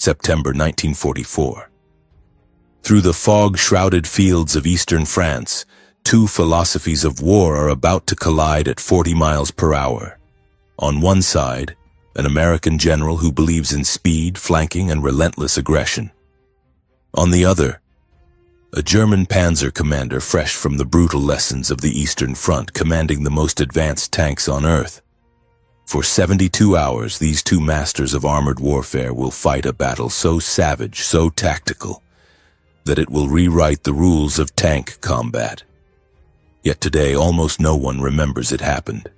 September 1944. Through the fog-shrouded fields of eastern France, two philosophies of war are about to collide at 40 miles per hour. On one side, an American general who believes in speed, flanking, and relentless aggression. On the other, a German panzer commander fresh from the brutal lessons of the Eastern Front, commanding the most advanced tanks on Earth. For 72 hours, these two masters of armored warfare will fight a battle so savage, so tactical, that it will rewrite the rules of tank combat. Yet today, almost no one remembers it happened.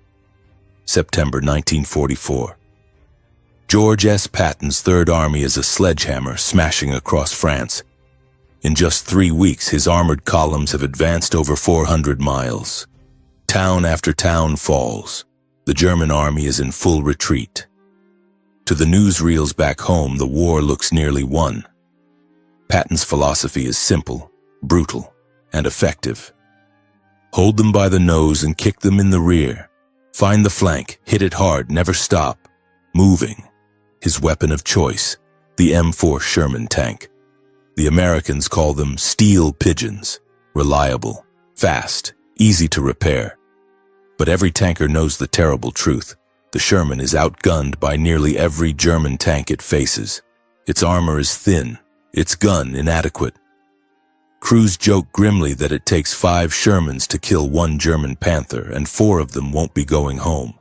September 1944. George S. Patton's Third Army is a sledgehammer smashing across France. In just 3 weeks, his armored columns have advanced over 400 miles. Town after town falls. The German army is in full retreat. To the newsreels back home, the war looks nearly won. Patton's philosophy is simple, brutal, and effective. Hold them by the nose and kick them in the rear. Find the flank, hit it hard, never stop. Moving. His weapon of choice, the M4 Sherman tank. The Americans call them steel pigeons. Reliable, fast, easy to repair. But every tanker knows the terrible truth. The Sherman is outgunned by nearly every German tank it faces. Its armor is thin, its gun inadequate. Crews joke grimly that it takes 5 Shermans to kill 1 German Panther, and 4 of them won't be going home.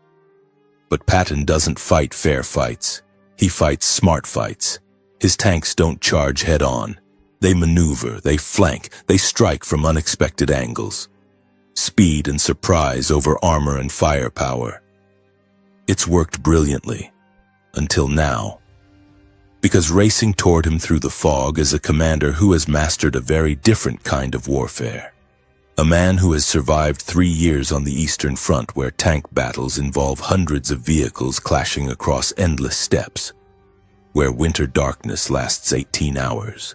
But Patton doesn't fight fair fights. He fights smart fights. His tanks don't charge head-on. They maneuver, they flank, they strike from unexpected angles. Speed and surprise over armor and firepower. It's worked brilliantly. Until now. Because racing toward him through the fog is a commander who has mastered a very different kind of warfare. A man who has survived 3 years on the Eastern Front, where tank battles involve hundreds of vehicles clashing across endless steppes. Where winter darkness lasts 18 hours.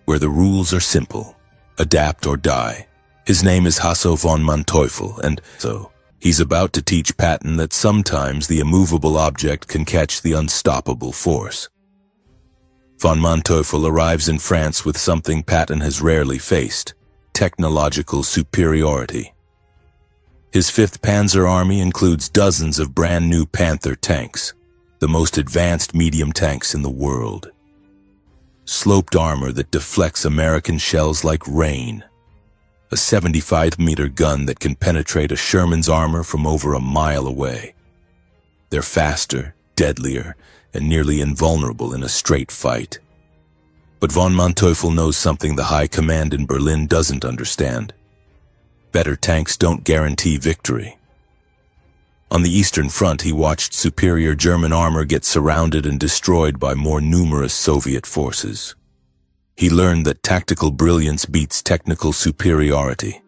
Where the rules are simple. Adapt or die. His name is Hasso von Manteuffel, and so he's about to teach Patton that sometimes the immovable object can catch the unstoppable force. Von Manteuffel arrives in France with something Patton has rarely faced: technological superiority. His 5th Panzer Army includes dozens of brand new Panther tanks, the most advanced medium tanks in the world. Sloped armor that deflects American shells like rain. A 75-meter gun that can penetrate a Sherman's armor from over a mile away. They're faster, deadlier, and nearly invulnerable in a straight fight. But von Manteuffel knows something the high command in Berlin doesn't understand. Better tanks don't guarantee victory. On the Eastern Front, he watched superior German armor get surrounded and destroyed by more numerous Soviet forces. He learned that tactical brilliance beats technical superiority.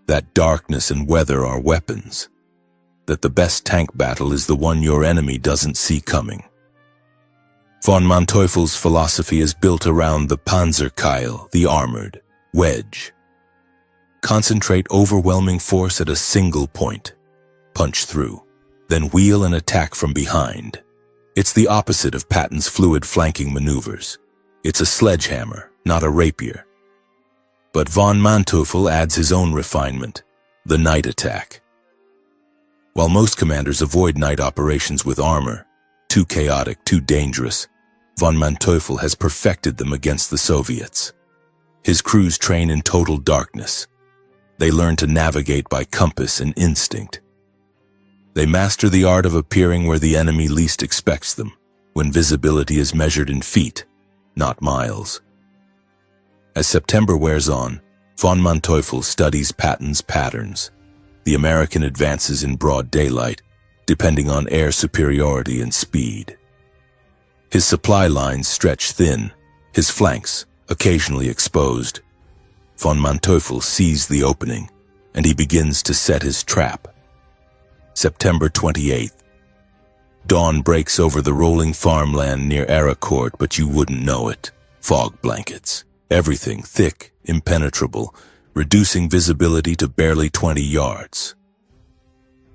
That darkness and weather are weapons. That the best tank battle is the one your enemy doesn't see coming. Von Manteuffel's philosophy is built around the Panzerkeil, the armored wedge. Concentrate overwhelming force at a single point. Punch through, then wheel and attack from behind. It's the opposite of Patton's fluid flanking maneuvers. It's a sledgehammer, not a rapier. But von Manteuffel adds his own refinement, the night attack. While most commanders avoid night operations with armor, too chaotic, too dangerous, von Manteuffel has perfected them against the Soviets. His crews train in total darkness. They learn to navigate by compass and instinct. They master the art of appearing where the enemy least expects them, when visibility is measured in feet, not miles. As September wears on, von Manteuffel studies Patton's patterns. The American advances in broad daylight, depending on air superiority and speed. His supply lines stretch thin, his flanks occasionally exposed. Von Manteuffel sees the opening, and he begins to set his trap. September 28th. Dawn breaks over the rolling farmland near Aracourt, but you wouldn't know it. Fog blankets. Everything thick, impenetrable, reducing visibility to barely 20 yards.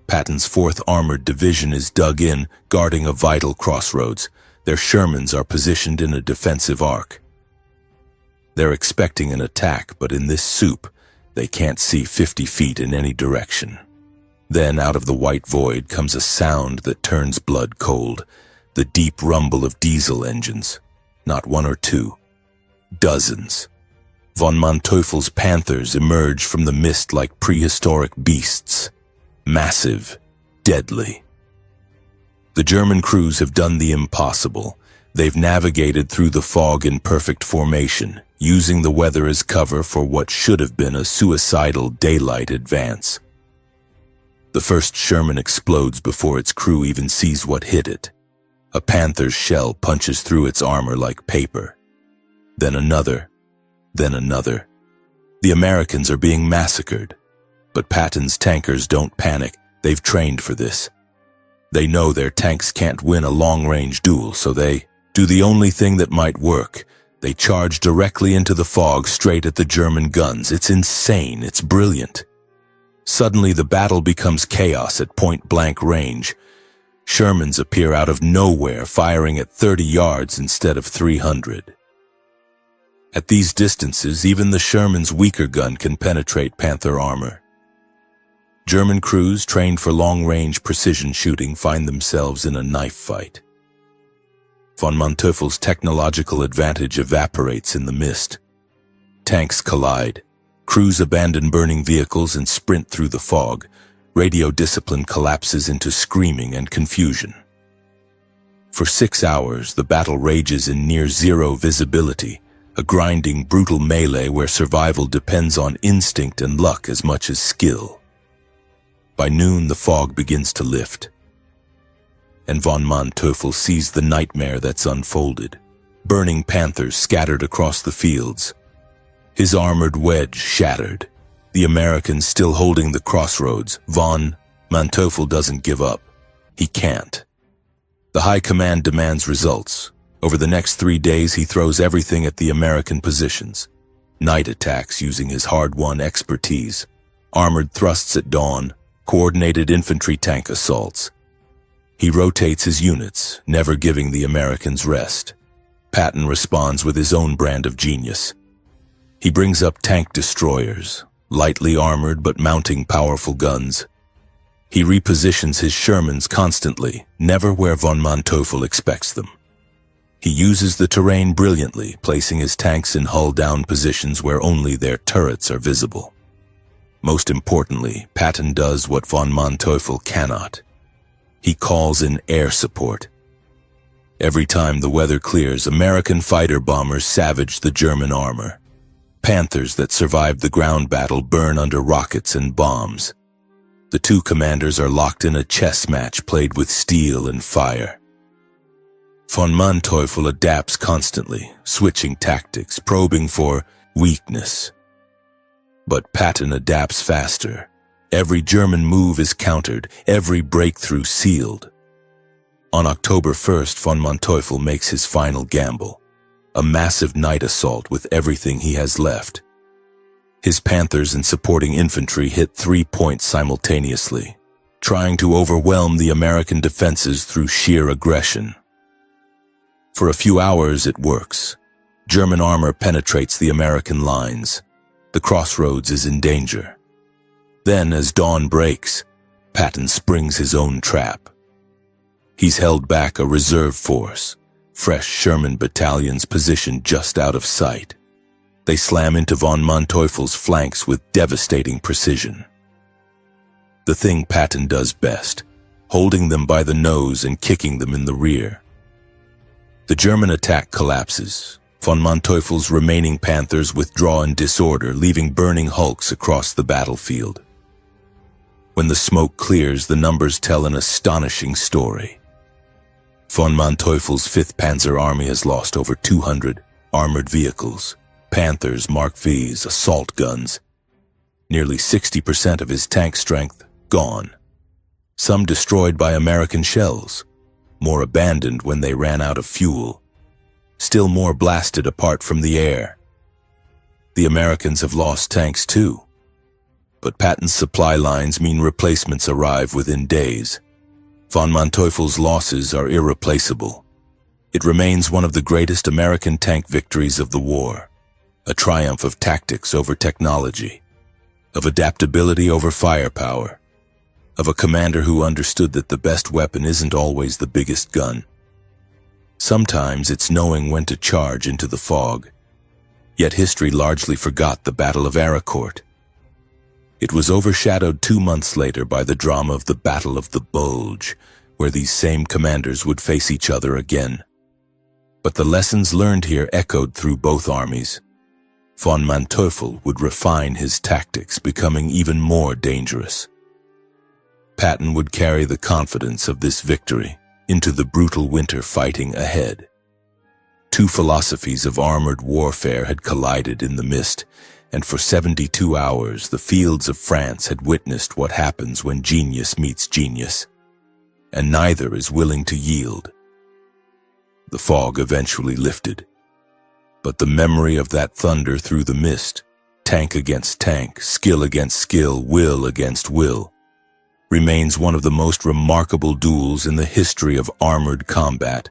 Patton's 4th Armored Division is dug in, guarding a vital crossroads. Their Shermans are positioned in a defensive arc. They're expecting an attack, but in this soup, they can't see 50 feet in any direction. Then out of the white void comes a sound that turns blood cold, the deep rumble of diesel engines. Not one or two, dozens. Von Manteuffel's panthers emerge from the mist like prehistoric beasts, massive, deadly. The German crews have done the impossible. They've navigated through the fog in perfect formation, using the weather as cover for what should have been a suicidal daylight advance. The first Sherman explodes before its crew even sees what hit it. A panther's shell punches through its armor like paper. Then another. Then another. The Americans are being massacred. But Patton's tankers don't panic. They've trained for this. They know their tanks can't win a long-range duel, so they do the only thing that might work. They charge directly into the fog, straight at the German guns. It's insane. It's brilliant. Suddenly, the battle becomes chaos at point-blank range. Shermans appear out of nowhere, firing at 30 yards instead of 300. At these distances, even the Sherman's weaker gun can penetrate Panther armor. German crews trained for long-range precision shooting find themselves in a knife fight. Von Manteuffel's technological advantage evaporates in the mist. Tanks collide. Crews abandon burning vehicles and sprint through the fog. Radio discipline collapses into screaming and confusion. For 6 hours, the battle rages in near-zero visibility, a grinding, brutal melee where survival depends on instinct and luck as much as skill. By noon, the fog begins to lift, and von Manteuffel sees the nightmare that's unfolded. Burning panthers scattered across the fields. His armored wedge shattered. The Americans still holding the crossroads. Von Manteuffel doesn't give up. He can't. The High Command demands results. Over the next 3 days, he throws everything at the American positions. Night attacks using his hard-won expertise. Armored thrusts at dawn. Coordinated infantry tank assaults. He rotates his units, never giving the Americans rest. Patton responds with his own brand of genius. He brings up tank destroyers, lightly armored but mounting powerful guns. He repositions his Shermans constantly, never where von Manteuffel expects them. He uses the terrain brilliantly, placing his tanks in hull-down positions where only their turrets are visible. Most importantly, Patton does what von Manteuffel cannot. He calls in air support. Every time the weather clears, American fighter bombers savage the German armor. Panthers that survived the ground battle burn under rockets and bombs. The two commanders are locked in a chess match played with steel and fire. Von Manteuffel adapts constantly, switching tactics, probing for weakness. But Patton adapts faster. Every German move is countered, every breakthrough sealed. On October 1st, von Manteuffel makes his final gamble. A massive night assault with everything he has left. His panthers and supporting infantry hit 3 points simultaneously, trying to overwhelm the American defenses through sheer aggression. For a few hours it works. German armor penetrates the American lines. The crossroads is in danger. Then, as dawn breaks, Patton springs his own trap. He's held back a reserve force, fresh Sherman battalions positioned just out of sight. They slam into von Manteuffel's flanks with devastating precision. The thing Patton does best, holding them by the nose and kicking them in the rear. The German attack collapses. Von Manteuffel's remaining panthers withdraw in disorder, leaving burning hulks across the battlefield. When the smoke clears, the numbers tell an astonishing story. Von Manteuffel's 5th Panzer Army has lost over 200 armored vehicles, Panthers, Mark V's, assault guns. Nearly 60% of his tank strength gone. Some destroyed by American shells, more abandoned when they ran out of fuel. Still more blasted apart from the air. The Americans have lost tanks too. But Patton's supply lines mean replacements arrive within days. Von Manteuffel's losses are irreplaceable. It remains one of the greatest American tank victories of the war, a triumph of tactics over technology, of adaptability over firepower, of a commander who understood that the best weapon isn't always the biggest gun. Sometimes it's knowing when to charge into the fog. Yet history largely forgot the Battle of Aracourt. It was overshadowed 2 months later by the drama of the Battle of the Bulge, where these same commanders would face each other again. But the lessons learned here echoed through both armies. Von Manteuffel would refine his tactics, becoming even more dangerous. Patton would carry the confidence of this victory into the brutal winter fighting ahead. Two philosophies of armored warfare had collided in the mist, and for 72 hours the fields of France had witnessed what happens when genius meets genius, and neither is willing to yield. The fog eventually lifted, but the memory of that thunder through the mist, tank against tank, skill against skill, will against will, remains one of the most remarkable duels in the history of armored combat.